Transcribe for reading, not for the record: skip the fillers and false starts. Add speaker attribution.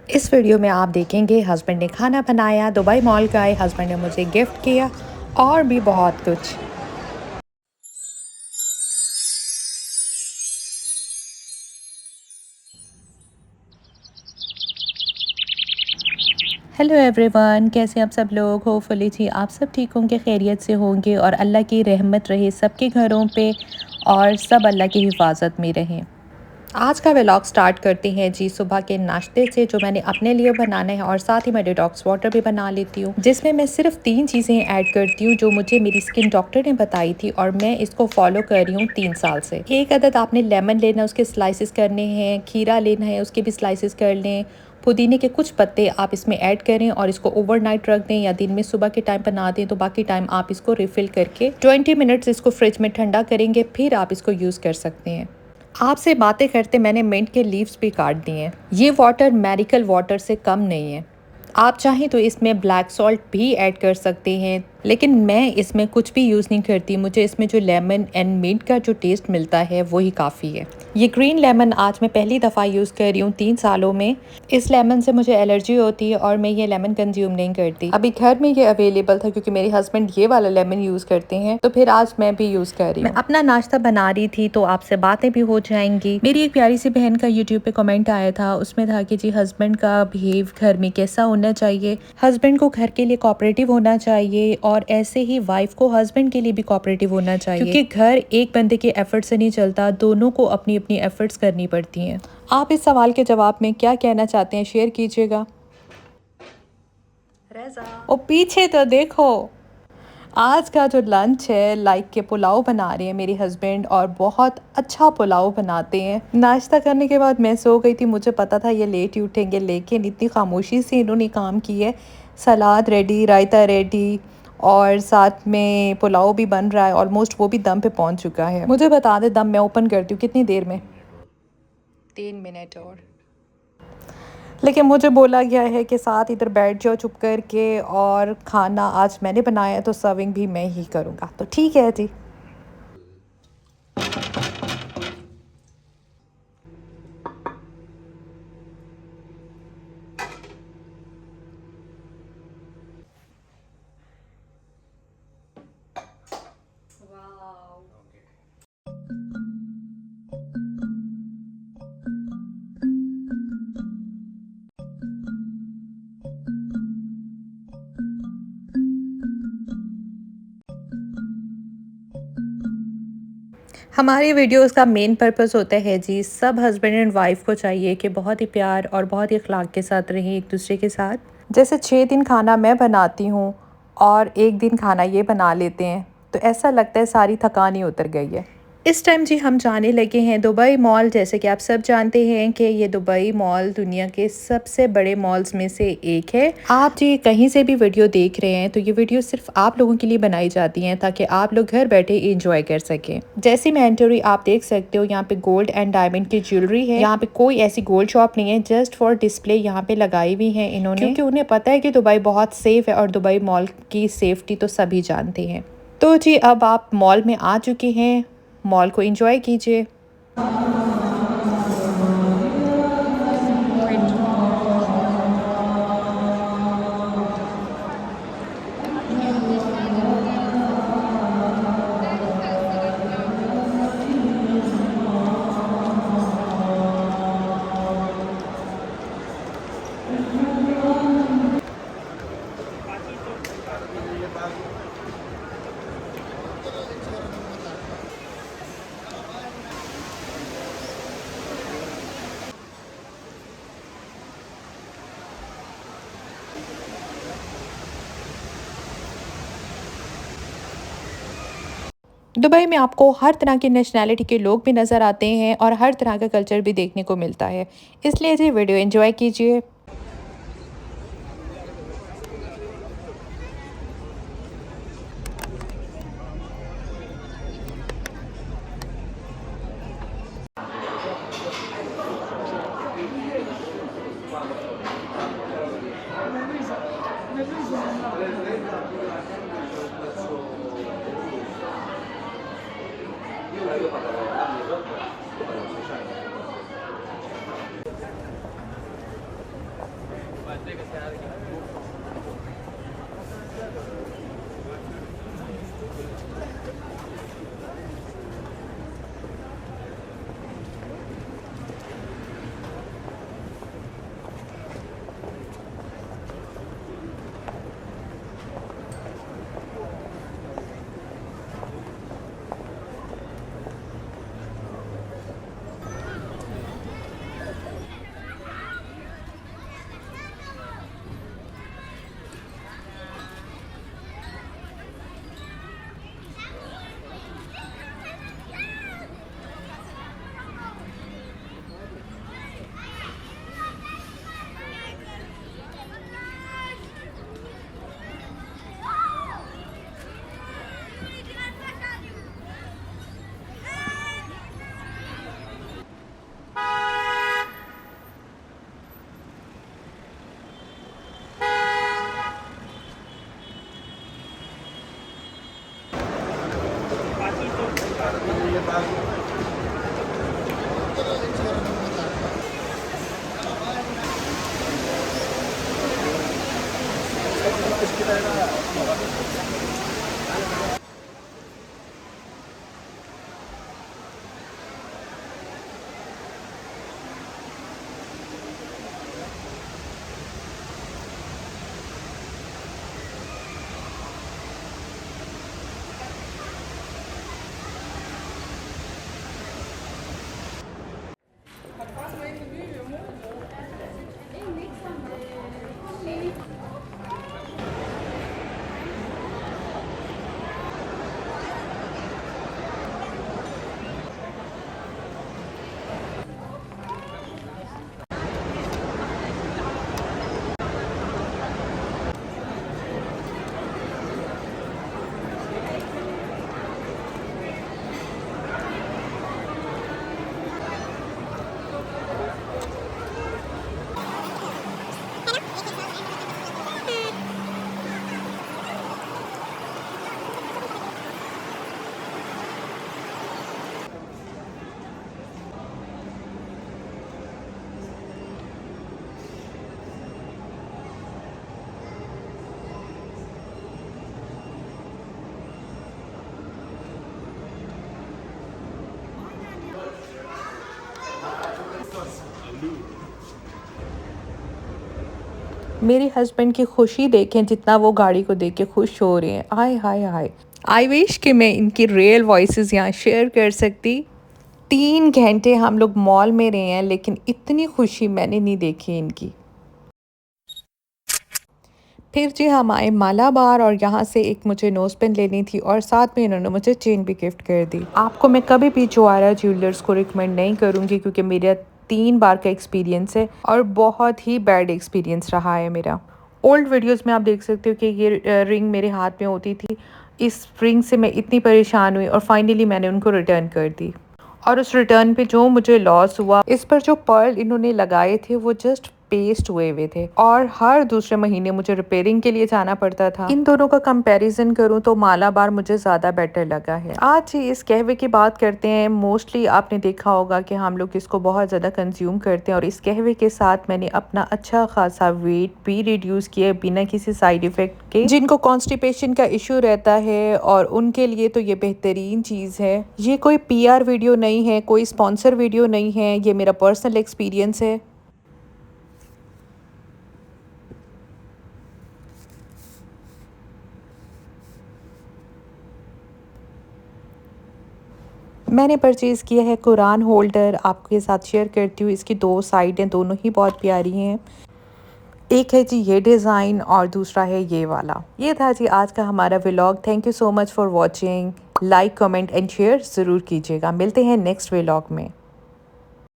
Speaker 1: इस वीडियो में आप देखेंगे हस्बैंड ने खाना बनाया, दुबई मॉल गए, हस्बैंड ने मुझे गिफ्ट किया और भी बहुत कुछ। हेलो एवरीवन, कैसे आप सब लोग। होपफुली जी आप सब ठीक होंगे, खैरियत से होंगे और अल्लाह की रहमत रहे सबके घरों पे और सब अल्लाह की हिफाजत में रहें। आज का व्लॉग स्टार्ट करते हैं जी सुबह के नाश्ते से, जो मैंने अपने लिए बनाना है और साथ ही मैं डिटॉक्स वाटर भी बना लेती हूँ, जिसमें मैं सिर्फ 3 चीज़ें ऐड करती हूँ जो मुझे मेरी स्किन डॉक्टर ने बताई थी और मैं इसको फॉलो कर रही हूँ 3 साल से। एक अदद आपने लेमन लेना, उसके स्लाइसेस करने हैं, खीरा लेना है, उसके भी स्लाइसेस कर लें, पुदीने के कुछ पत्ते आप इसमें ऐड करें और इसको ओवरनाइट रख दें या दिन में सुबह के टाइम बना दें, तो बाकी टाइम आप इसको रिफ़िल करके 20 मिनट्स इसको फ्रिज में ठंडा करेंगे, फिर आप इसको यूज़ कर सकते हैं। आपसे बातें करते मैंने मिंट के लीव्स भी काट दिए हैं। ये वाटर मेरिकल वाटर से कम नहीं है। आप चाहें तो इसमें ब्लैक सॉल्ट भी ऐड कर सकते हैं, लेकिन मैं इसमें कुछ भी यूज़ नहीं करती। मुझे इसमें जो लेमन एंड मिंट का जो टेस्ट मिलता है वही काफ़ी है। ये ग्रीन लेमन आज मैं पहली दफ़ा यूज़ कर रही हूँ 3 सालों में। इस लेमन से मुझे एलर्जी होती है और मैं ये लेमन कंज्यूम नहीं करती। अभी घर में ये अवेलेबल था क्योंकि मेरे हस्बैंड ये वाला लेमन यूज़ करते हैं, तो फिर आज मैं भी यूज़ कर रही हूँ। मैं अपना नाश्ता बना रही थी तो आपसे बातें भी हो जाएंगी। मेरी एक प्यारी सी बहन का यूट्यूब पे कमेंट आया था, उसमें था कि जी हस्बैंड का बिहेव घर में कैसा होना चाहिए। हस्बैंड को घर के लिए कोऑपरेटिव होना चाहिए और ऐसे ही वाइफ को हस्बैंड के लिए भी कोऑपरेटिव होना चाहिए, क्योंकि घर एक बंदे के एफर्ट से नहीं चलता, दोनों को अपनी अपनी एफर्ट्स करनी पड़ती हैं। आप इस सवाल के जवाब में क्या कहना चाहते हैं, शेयर कीजिएगा। ओ पीछे तो देखो। आज का जो लंच है, लाइक के पुलाव बना रहे हैं मेरे हस्बैंड और बहुत अच्छा पुलाव बनाते हैं। नाश्ता करने के बाद मैं सो गई थी, मुझे पता था ये लेट ही उठेंगे, लेकिन इतनी खामोशी से इन्होंने काम की है। सलाद रेडी, रायता रेडी और साथ में पुलाव भी बन रहा है, ऑलमोस्ट वो भी दम पे पहुंच चुका है। मुझे बता दे, दम मैं ओपन करती हूँ कितनी देर में? 3 मिनट और। लेकिन मुझे बोला गया है कि साथ इधर बैठ जाओ चुप करके, और खाना आज मैंने बनाया है तो सर्विंग भी मैं ही करूँगा, तो ठीक है जी। हमारी वीडियोस का मेन पर्पस होता है जी, सब हस्बैंड एंड वाइफ को चाहिए कि बहुत ही प्यार और बहुत ही अखलाक के साथ रहें एक दूसरे के साथ। जैसे 6 दिन खाना मैं बनाती हूँ और 1 दिन खाना ये बना लेते हैं, तो ऐसा लगता है सारी थकान ही उतर गई है। इस टाइम जी हम जाने लगे हैं दुबई मॉल। जैसे कि आप सब जानते हैं कि ये दुबई मॉल दुनिया के सबसे बड़े मॉल्स में से एक है। आप जी कहीं से भी वीडियो देख रहे हैं तो ये वीडियो सिर्फ आप लोगों के लिए बनाई जाती हैं, ताकि आप लोग घर बैठे एंजॉय कर सकें। जैसे मैं एंटर हुई, आप देख सकते हो यहाँ पे गोल्ड एंड डायमंड की ज्वेलरी है। यहाँ पे कोई ऐसी गोल्ड शॉप नहीं है, जस्ट फॉर डिस्प्ले यहाँ पे लगाई हुई है इन्होंने, क्योंकि उन्हें पता है कि दुबई बहुत सेफ है और दुबई मॉल की सेफ्टी तो सभी जानते हैं। तो जी अब आप मॉल में आ चुके हैं, मॉल को एंजॉय कीजिए। दुबई में आपको हर तरह की नेशनैलिटी के लोग भी नज़र आते हैं और हर तरह का कल्चर भी देखने को मिलता है, इसलिए जी वीडियो एंजॉय कीजिए। मेरे हस्बैंड की खुशी देखें जितना वो गाड़ी को देख के खुश हो रहे हैं। आय हाय हाय, आई विश कि मैं इनकी रियल वॉइसेस यहाँ शेयर कर सकती। 3 घंटे हम लोग मॉल में रहे हैं लेकिन इतनी खुशी मैंने नहीं देखी इनकी। फिर जी हम आए मालाबार और यहाँ से एक मुझे नोज़ पेन लेनी थी और साथ में इन्होंने मुझे चेन भी गिफ्ट कर दी। आपको मैं कभी भी जोआरा ज्वेलर्स को रिकमेंड नहीं करूँगी क्योंकि मेरा 3 बार का एक्सपीरियंस है और बहुत ही बैड एक्सपीरियंस रहा है मेरा। ओल्ड वीडियोस में आप देख सकते हो कि ये रिंग मेरे हाथ में होती थी। इस रिंग से मैं इतनी परेशान हुई और फाइनली मैंने उनको रिटर्न कर दी। और उस रिटर्न पे जो मुझे लॉस हुआ, इस पर जो पर्ल इन्होंने लगाए थे वो जस्ट पेस्ट हुए थे और हर दूसरे महीने मुझे रिपेयरिंग के लिए जाना पड़ता था। इन दोनों का कंपैरिजन करूं तो मालाबार मुझे ज़्यादा बेटर लगा है। आज ही इस कहवे की बात करते हैं। मोस्टली आपने देखा होगा कि हम लोग इसको बहुत ज़्यादा कंज्यूम करते हैं और इस कहवे के साथ मैंने अपना अच्छा खासा वेट भी रिड्यूस किया बिना किसी साइड इफ़ेक्ट के। जिनको कॉन्स्टिपेशन का इशू रहता है और उनके लिए तो ये बेहतरीन चीज़ है। ये कोई PR वीडियो नहीं है, कोई स्पॉन्सर वीडियो नहीं है, ये मेरा पर्सनल एक्सपीरियंस है। मैंने परचेज़ किया है कुरान होल्डर, आपके साथ शेयर करती हूँ। इसकी 2 साइड हैं, दोनों ही बहुत प्यारी हैं। एक है जी ये डिज़ाइन और दूसरा है ये वाला। ये था जी आज का हमारा vlog. Thank you so much for watching. Like, comment and share ज़रूर कीजिएगा। मिलते हैं नेक्स्ट व्लॉग में।